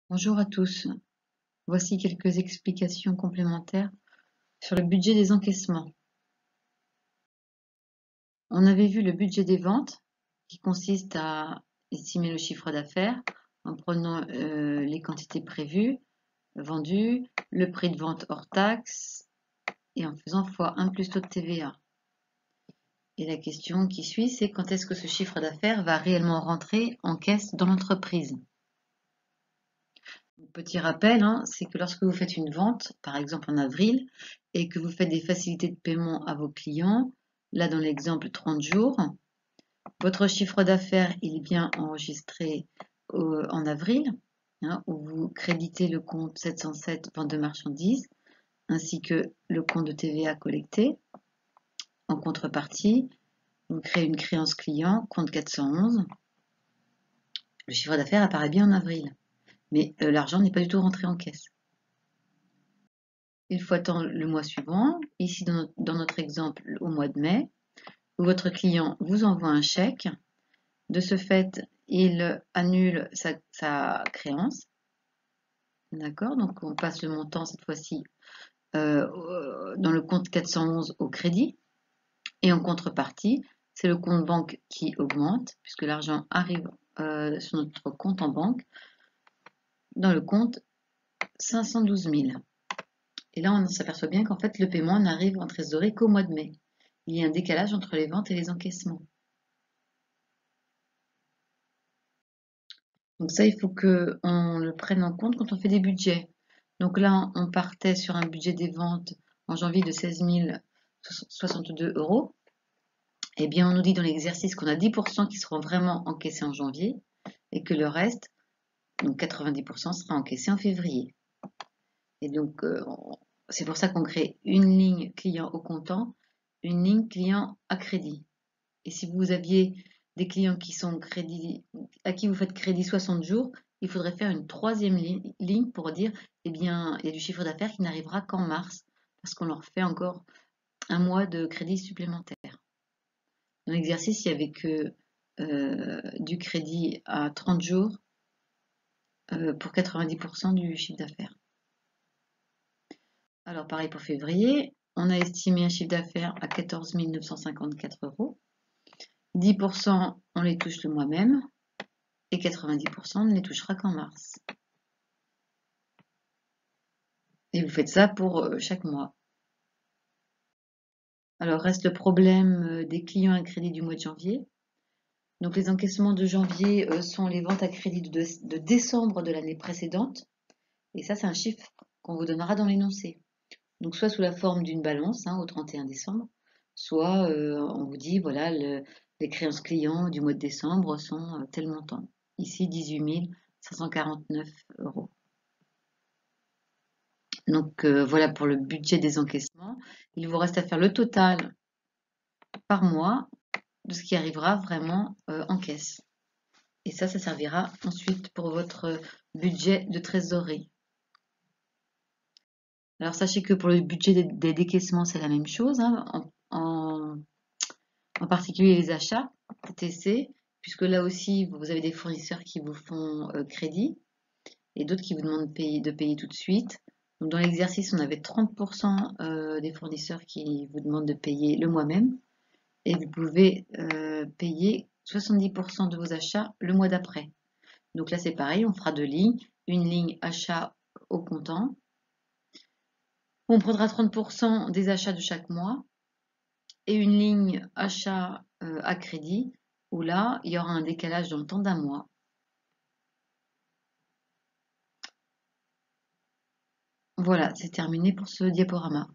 Bonjour à tous. Voici quelques explications complémentaires sur le budget des encaissements. On avait vu le budget des ventes qui consiste à estimer le chiffre d'affaires en prenant les quantités prévues, vendues, le prix de vente hors taxe et en faisant x1 plus taux de TVA. Et la question qui suit, c'est quand est-ce que ce chiffre d'affaires va réellement rentrer en caisse dans l'entreprise? Petit rappel, c'est que lorsque vous faites une vente, par exemple en avril, et que vous faites des facilités de paiement à vos clients, là dans l'exemple 30 jours, votre chiffre d'affaires il est bien enregistré en avril, où vous créditez le compte 707 vente de marchandises, ainsi que le compte de TVA collecté. En contrepartie, vous créez une créance client, compte 411. Le chiffre d'affaires apparaît bien en avril, mais l'argent n'est pas du tout rentré en caisse. Il faut attendre le mois suivant, ici dans notre exemple au mois de mai, où votre client vous envoie un chèque. De ce fait, il annule sa créance. D'accord? Donc on passe le montant cette fois-ci dans le compte 411 au crédit. Et en contrepartie, c'est le compte banque qui augmente, puisque l'argent arrive sur notre compte en banque, dans le compte 512 000. Et là, on s'aperçoit bien qu'en fait, le paiement n'arrive en trésorerie qu'au mois de mai. Il y a un décalage entre les ventes et les encaissements. Donc ça, il faut qu'on le prenne en compte quand on fait des budgets. Donc là, on partait sur un budget des ventes en janvier de 16 062 €. Eh bien, on nous dit dans l'exercice qu'on a 10% qui seront vraiment encaissés en janvier et que le reste, donc 90%, sera encaissé en février. Et donc, c'est pour ça qu'on crée une ligne client au comptant, une ligne client à crédit. Et si vous aviez des clients qui sont à qui vous faites crédit 60 jours, il faudrait faire une troisième ligne pour dire, eh bien, il y a du chiffre d'affaires qui n'arrivera qu'en mars, parce qu'on leur fait encore un mois de crédit supplémentaire. Dans l'exercice, il n'y avait que du crédit à 30 jours pour 90% du chiffre d'affaires. Alors, pareil pour février, on a estimé un chiffre d'affaires à 14 954 €. 10%, on les touche le mois même, et 90% ne les touchera qu'en mars. Et vous faites ça pour chaque mois. Alors reste le problème des clients à crédit du mois de janvier. Donc les encaissements de janvier sont les ventes à crédit de décembre de l'année précédente. Et ça, c'est un chiffre qu'on vous donnera dans l'énoncé. Donc soit sous la forme d'une balance au 31 décembre, soit on vous dit, voilà, les créances clients du mois de décembre sont tel montant. Ici, 18 549 €. Donc voilà pour le budget des encaissements. Il vous reste à faire le total par mois de ce qui arrivera vraiment en caisse. Et ça servira ensuite pour votre budget de trésorerie. Alors sachez que pour le budget des décaissements, c'est la même chose, en particulier les achats, TTC, puisque là aussi, vous avez des fournisseurs qui vous font crédit et d'autres qui vous demandent de payer tout de suite. Donc dans l'exercice, on avait 30% des fournisseurs qui vous demandent de payer le mois même et vous pouvez payer 70% de vos achats le mois d'après. Donc là, c'est pareil, on fera deux lignes. Une ligne achat au comptant. On prendra 30% des achats de chaque mois et une ligne achat à crédit où là, il y aura un décalage dans le temps d'un mois. Voilà, c'est terminé pour ce diaporama.